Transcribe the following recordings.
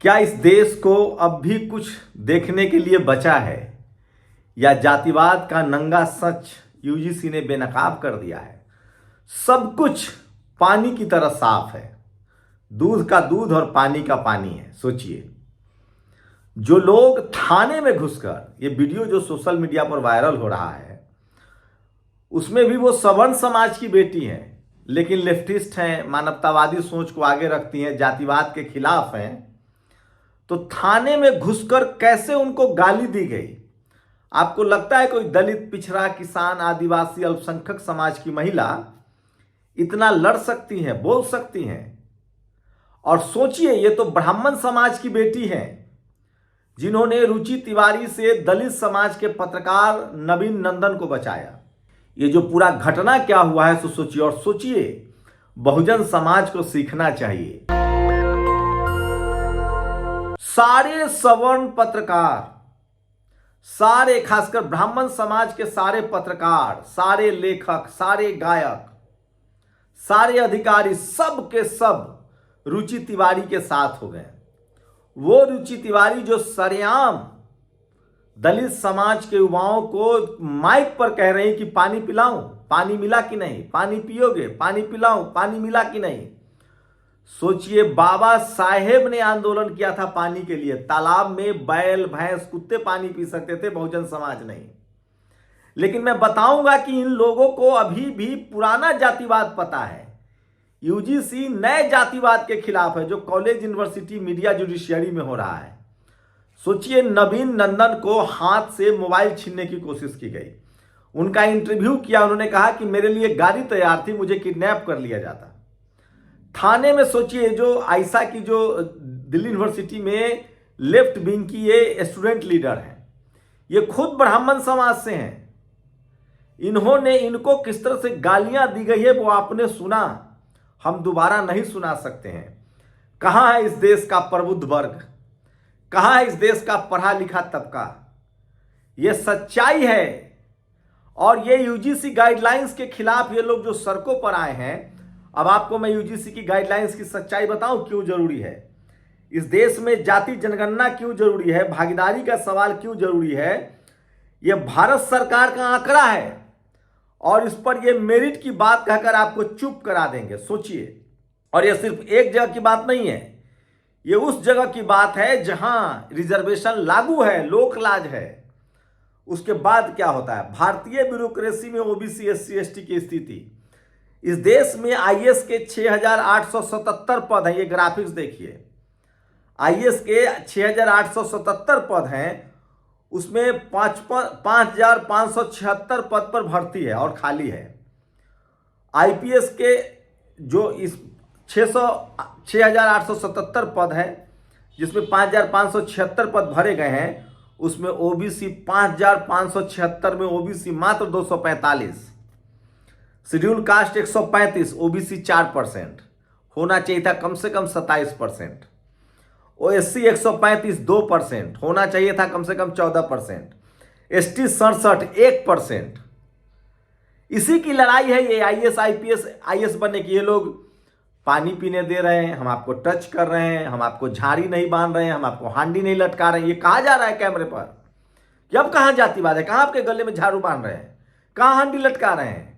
क्या इस देश को अब भी कुछ देखने के लिए बचा है या जातिवाद का नंगा सच यूजीसी ने बेनकाब कर दिया है? सब कुछ पानी की तरह साफ है, दूध का दूध और पानी का पानी है। सोचिए, जो लोग थाने में घुसकर, ये वीडियो जो सोशल मीडिया पर वायरल हो रहा है, उसमें भी वो सवर्ण समाज की बेटी हैं, लेकिन लेफ्टिस्ट हैं, मानवतावादी सोच को आगे रखती हैं, जातिवाद के खिलाफ हैं। तो थाने में घुसकर कैसे उनको गाली दी गई? आपको लगता है कोई दलित, पिछड़ा, किसान, आदिवासी, अल्पसंख्यक समाज की महिला इतना लड़ सकती हैं, बोल सकती हैं? और सोचिए, ये तो ब्राह्मण समाज की बेटी हैं जिन्होंने रुचि तिवारी से दलित समाज के पत्रकार नवीन नंदन को बचाया। ये जो पूरा घटना क्या हुआ है, सोचिए। और सोचिए, बहुजन समाज को सीखना चाहिए। सारे सवर्ण पत्रकार, सारे, खासकर ब्राह्मण समाज के सारे पत्रकार, सारे लेखक, सारे गायक, सारे अधिकारी, सब के सब रुचि तिवारी के साथ हो गए। वो रुचि तिवारी जो सरेआम दलित समाज के युवाओं को माइक पर कह रहे हैं कि पानी पिलाऊं, पानी मिला कि नहीं, पानी पियोगे, पानी पिलाऊं, पानी मिला कि नहीं। सोचिए, बाबा साहेब ने आंदोलन किया था पानी के लिए। तालाब में बैल, भैंस, कुत्ते पानी पी सकते थे, बहुजन समाज नहीं। लेकिन मैं बताऊंगा कि इन लोगों को अभी भी पुराना जातिवाद पता है। यूजीसी नए जातिवाद के खिलाफ है जो कॉलेज, यूनिवर्सिटी, मीडिया, जुडिशियरी में हो रहा है। सोचिए, नवीन नंदन को हाथ से मोबाइल छीनने की कोशिश की गई। उनका इंटरव्यू किया, उन्होंने कहा कि मेरे लिए गाड़ी तैयार थी, मुझे किडनैप कर लिया जाता। थाने में सोचिए, जो आयशा की, जो दिल्ली यूनिवर्सिटी में लेफ्ट विंग की ये स्टूडेंट लीडर हैं, ये खुद ब्राह्मण समाज से हैं। इनको किस तरह से गालियां दी गई है वो आपने सुना, हम दोबारा नहीं सुना सकते हैं। कहां है इस देश का प्रबुद्ध वर्ग? कहां है इस देश का पढ़ा लिखा तबका? ये सच्चाई है। और ये यूजीसी गाइडलाइंस के खिलाफ ये लोग जो सड़कों पर आए हैं, अब आपको मैं यूजीसी की गाइडलाइंस की सच्चाई बताऊं क्यों जरूरी है। इस देश में जाति जनगणना क्यों जरूरी है, भागीदारी का सवाल क्यों जरूरी है। यह भारत सरकार का आंकड़ा है और इस पर यह मेरिट की बात कहकर आपको चुप करा देंगे। सोचिए, और यह सिर्फ एक जगह की बात नहीं है, यह उस जगह की बात है जहां रिजर्वेशन लागू है, लोकलाज है। उसके बाद क्या होता है? भारतीय ब्यूरोक्रेसी में ओबीसी, एससी, एसटी की स्थिति। इस देश में आईएएस के 6,877 पद हैं। ये ग्राफिक्स देखिए, आईएएस के 6,877 पद हैं, उसमें 5,576 पद पर भर्ती है और खाली है। आईपीएस के जो इस 6,877 पद हैं, जिसमें 5,576 पद भरे गए हैं, उसमें ओबीसी 5,576 में ओबीसी मात्र 245, शेड्यूल कास्ट 135, ओबीसी 4%, होना चाहिए था कम से कम 27%। ओएससी 135, 2%, होना चाहिए था कम से कम 14%। एसटी 67, 1%। इसी की लड़ाई है ये आईएएस, आईपीएस, आईएएस बनने की। ये लोग पानी पीने दे रहे हैं, हम आपको टच कर रहे हैं, हम आपको झाड़ी नहीं बांध रहे हैं, हम आपको हांडी नहीं लटका रहे हैं। ये कहा जा रहा है कैमरे पर कि अब कहां जातिवाद है? कहां आपके गले में झाड़ू बांध रहे हैं? कहां हांडी लटका रहे हैं?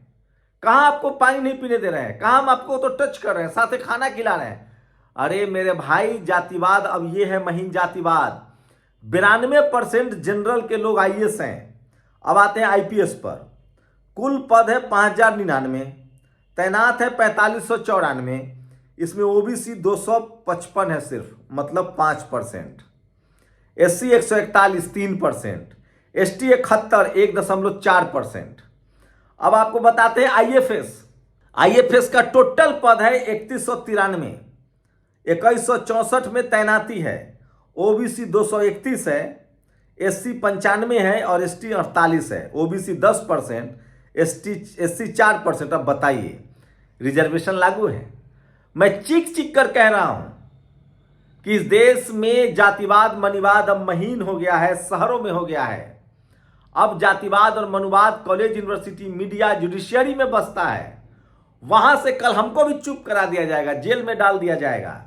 कहां आपको पानी नहीं पीने दे रहे हैं? कहां हम आपको तो टच कर रहे हैं, साथ ही खाना खिला रहे हैं? अरे मेरे भाई, जातिवाद अब ये है महीन जातिवाद। 92% जनरल के लोग आईएएस हैं। अब आते हैं आईपीएस पर। कुल पद है 5,099, तैनात है 4,594। इसमें ओबीसी 255 है सिर्फ, मतलब 5%। एससी 141, 3%। एसटी 71, 1.4%। अब आपको बताते हैं आईएफएस। आईएफएस का टोटल पद है 3193, 2164 में तैनाती है। ओबीसी 231 है, एससी 95 है और एसटी 48 है। OBC 10%, SC 4%। अब बताइए, रिजर्वेशन लागू है? मैं चीख चीख कर कह रहा हूं कि इस देश में जातिवाद, मनीवाद अब महीन हो गया है, शहरों में हो गया है। अब जातिवाद और मनुवाद कॉलेज, यूनिवर्सिटी, मीडिया, जुडिशियरी में बसता है। वहां से कल हमको भी चुप करा दिया जाएगा, जेल में डाल दिया जाएगा।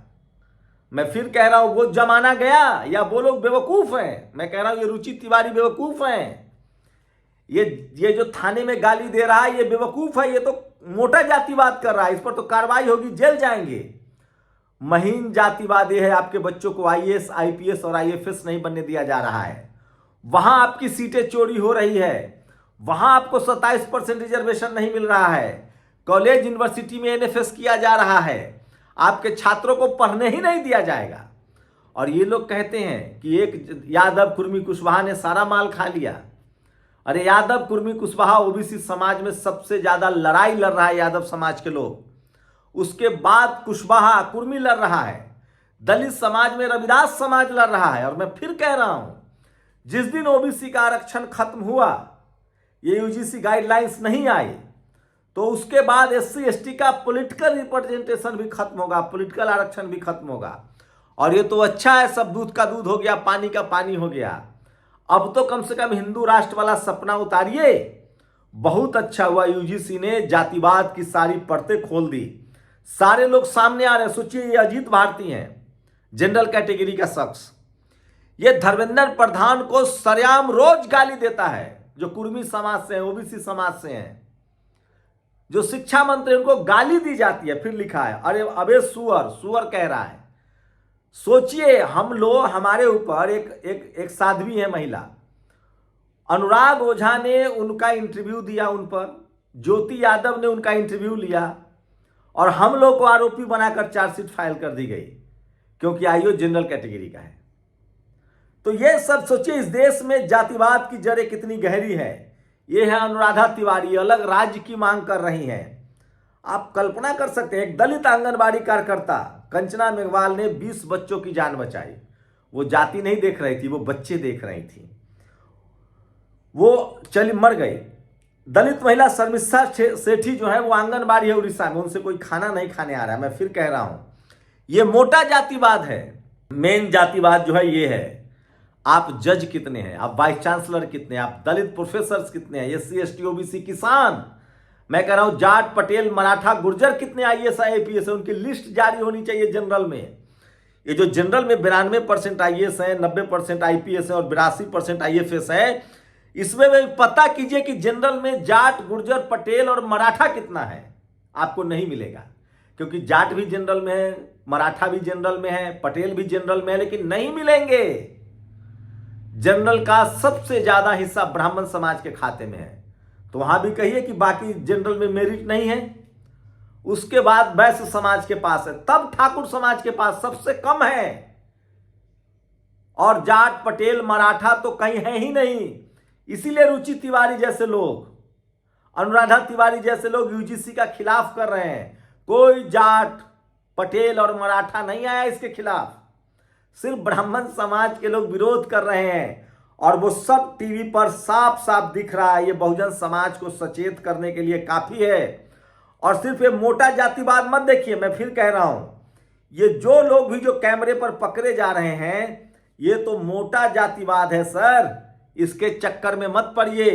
मैं फिर कह रहा हूं वो जमाना गया या वो लोग बेवकूफ हैं। मैं कह रहा हूं ये रुचि तिवारी बेवकूफ हैं। ये जो थाने में गाली दे रहा है ये बेवकूफ है। ये तो मोटा जातिवाद कर रहा है। इस पर तो कार्रवाई होगी, जेल जाएंगे। महीन जातिवाद ये है आपके बच्चों को आईएएस आईपीएस और आईएफएस नहीं बनने दिया जा रहा है। वहां आपकी सीटें चोरी हो रही है, वहां आपको 27% रिजर्वेशन नहीं मिल रहा है, कॉलेज यूनिवर्सिटी में एनएफएस किया जा रहा है, आपके छात्रों को पढ़ने ही नहीं दिया जाएगा। और ये लोग कहते हैं कि एक यादव कुर्मी कुशवाहा ने सारा माल खा लिया। अरे यादव कुर्मी कुशवाहा ओबीसी समाज में सबसे ज्यादा लड़ाई लड़ रहा है यादव समाज के लोग, उसके बाद कुशवाहा कुर्मी लड़ रहा है, दलित समाज में रविदास समाज लड़ रहा है। और मैं फिर कह रहा हूं जिस दिन ओबीसी का आरक्षण खत्म हुआ, ये यूजीसी गाइडलाइंस नहीं आई, तो उसके बाद एससी एसटी का पॉलिटिकल रिप्रेजेंटेशन भी खत्म होगा, पॉलिटिकल आरक्षण भी खत्म होगा। और ये तो अच्छा है, सब दूध का दूध हो गया, पानी का पानी हो गया। अब तो कम से कम हिंदू राष्ट्र वाला सपना उतारिए। बहुत अच्छा हुआ यूजीसी ने जातिवाद की सारी परतें खोल दी, सारे लोग सामने आ रहे हैं। सोचिए ये अजीत भारती हैं, जनरल कैटेगरी का शख्स, ये धर्मेंद्र प्रधान को सरेआम रोज गाली देता है, जो कुर्मी समाज से है, ओबीसी समाज से हैं। जो शिक्षा मंत्री उनको गाली दी जाती है, फिर लिखा है अरे अबे सुअर, सुअर कह रहा है। सोचिए हम लोग, हमारे ऊपर एक साध्वी है महिला, अनुराग ओझा ने उनका इंटरव्यू दिया, उन पर ज्योति यादव ने उनका इंटरव्यू लिया और हम लोग को आरोपी बनाकर चार्जशीट फाइल कर दी गई, क्योंकि आईओ जनरल कैटेगरी का है। तो ये सब सोचिए, इस देश में जातिवाद की जड़ें कितनी गहरी है। ये है अनुराधा तिवारी, अलग राज्य की मांग कर रही हैं। आप कल्पना कर सकते हैं, एक दलित आंगनबाड़ी कार्यकर्ता कंचना मेघवाल ने 20 बच्चों की जान बचाई। वो जाति नहीं देख रही थी, वो बच्चे देख रही थी। वो चली मर गई। दलित महिला शर्मिष्ठा सेठी जो है वो आंगनबाड़ी है उड़ीसा में, उनसे कोई खाना नहीं खाने आ रहा है। मैं फिर कह रहा हूं ये मोटा जातिवाद है। मेन जातिवाद जो है ये है, आप जज कितने हैं, आप वाइस चांसलर कितने हैं, आप दलित प्रोफेसर कितने हैं, एससी एसटी ओबीसी किसान, मैं कह रहा हूं जाट पटेल मराठा गुर्जर कितने आईएएस आईपीएस है, उनकी लिस्ट जारी होनी चाहिए जनरल में। ये जो जनरल में 92% आईएएस है, 90% आईपीएस है और 82% आईएफएस है, इसमें भी पता कीजिए कि जनरल में जाट गुर्जर पटेल और मराठा कितना है। आपको नहीं मिलेगा, क्योंकि जाट भी जनरल में है, मराठा भी जनरल में है, पटेल भी जनरल में है, लेकिन नहीं मिलेंगे। जनरल का सबसे ज्यादा हिस्सा ब्राह्मण समाज के खाते में है। तो वहां भी कहिए कि बाकी जनरल में मेरिट नहीं है। उसके बाद वैश्य समाज के पास है, तब ठाकुर समाज के पास सबसे कम है, और जाट पटेल मराठा तो कहीं है ही नहीं। इसीलिए रुचि तिवारी जैसे लोग, अनुराधा तिवारी जैसे लोग यूजीसी का खिलाफ कर रहे हैं। कोई जाट पटेल और मराठा नहीं आया इसके खिलाफ, सिर्फ ब्राह्मण समाज के लोग विरोध कर रहे हैं। और वो सब टीवी पर साफ साफ दिख रहा है। ये बहुजन समाज को सचेत करने के लिए काफी है। और सिर्फ ये मोटा जातिवाद मत देखिए, मैं फिर कह रहा हूं, ये जो लोग भी जो कैमरे पर पकड़े जा रहे हैं, ये तो मोटा जातिवाद है सर। इसके चक्कर में मत पड़िए।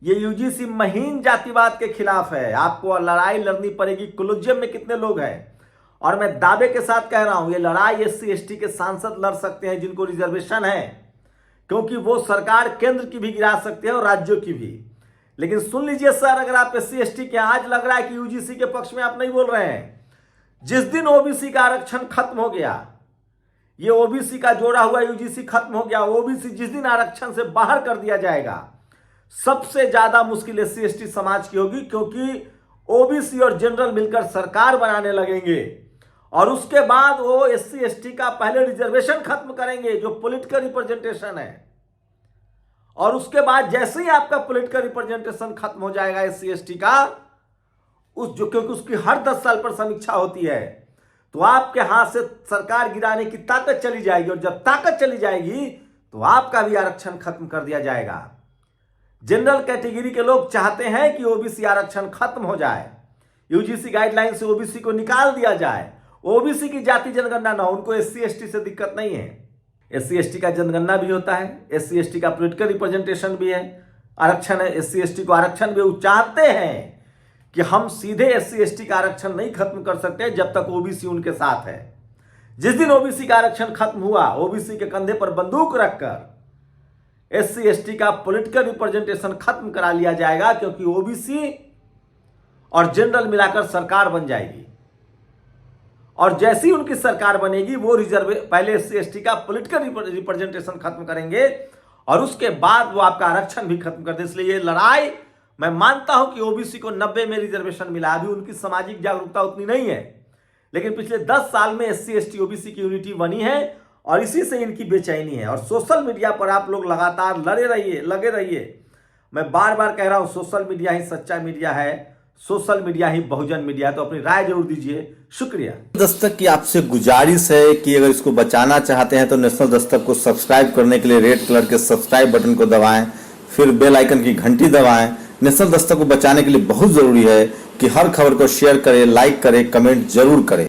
ये यूजीसी महीन जातिवाद के खिलाफ है। आपको लड़ाई लड़नी पड़ेगी। कोलोजियम में कितने लोग हैं, और मैं दावे के साथ कह रहा हूं, ये लड़ाई एससी एसटी के सांसद लड़ सकते हैं जिनको रिजर्वेशन है, क्योंकि वो सरकार केंद्र की भी गिरा सकते हैं और राज्यों की भी। लेकिन सुन लीजिए सर, अगर आप एससी एसटी के, आज लग रहा है कि यूजीसी के पक्ष में आप नहीं बोल रहे हैं। जिस दिन ओबीसी का आरक्षण खत्म हो गया, ये ओबीसी का जोड़ा हुआ यूजीसी खत्म हो गया, ओबीसी जिस दिन आरक्षण से बाहर कर दिया जाएगा, सबसे ज्यादा मुश्किल एससी एसटी समाज की होगी, क्योंकि ओबीसी और जनरल मिलकर सरकार बनाने लगेंगे। और उसके बाद वो एससी एसटी का पहले रिजर्वेशन खत्म करेंगे, जो पॉलिटिकल रिप्रेजेंटेशन है। और उसके बाद जैसे ही आपका पॉलिटिकल रिप्रेजेंटेशन खत्म हो जाएगा एससी एसटी का, क्योंकि उसकी हर 10 साल पर समीक्षा होती है, तो आपके हाथ से सरकार गिराने की ताकत चली जाएगी। और जब ताकत चली जाएगी तो आपका भी आरक्षण खत्म कर दिया जाएगा। जनरल कैटेगरी के लोग चाहते हैं कि ओबीसी आरक्षण खत्म हो जाए, यूजीसी गाइडलाइन से ओबीसी को निकाल दिया जाए, ओबीसी की जाति जनगणना ना हो। उनको एससी एसटी से दिक्कत नहीं है। एससी एसटी का जनगणना भी होता है, एससी एसटी का पॉलिटिकल रिप्रेजेंटेशन भी है, आरक्षण है, एससी एसटी को आरक्षण भी। वो चाहते हैं कि हम सीधे एससी एसटी का आरक्षण नहीं खत्म कर सकते जब तक ओबीसी उनके साथ है। जिस दिन ओबीसी का आरक्षण खत्म हुआ, ओबीसी के कंधे पर बंदूक रखकर एससी एसटी का पॉलिटिकल रिप्रेजेंटेशन खत्म करा लिया जाएगा, क्योंकि ओबीसी और जनरल मिलाकर सरकार बन जाएगी। और जैसी उनकी सरकार बनेगी वो रिजर्व पहले एससी एसटी का पॉलिटिकल रिप्रेजेंटेशन खत्म करेंगे और उसके बाद वो आपका आरक्षण भी खत्म कर दे। इसलिए ये लड़ाई, मैं मानता हूं कि ओबीसी को 90 में रिजर्वेशन मिला, अभी उनकी सामाजिक जागरूकता उतनी नहीं है, लेकिन पिछले 10 साल में एससी एसटी ओबीसी की यूनिटी बनी है और इसी से इनकी बेचैनी है। और सोशल मीडिया पर आप लोग लगातार लगे रहिए। मैं बार बार कह रहा हूं, सोशल मीडिया ही सच्चा मीडिया है, सोशल मीडिया ही बहुजन मीडिया। तो अपनी राय जरूर दीजिए। शुक्रिया। दस्तक की आपसे गुजारिश है कि अगर इसको बचाना चाहते हैं तो नेशनल दस्तक को सब्सक्राइब करने के लिए रेड कलर के सब्सक्राइब बटन को दबाएं, फिर बेल आइकन की घंटी दबाएं। नेशनल दस्तक को बचाने के लिए बहुत जरूरी है कि हर खबर को शेयर करें, लाइक करें, कमेंट जरूर करें।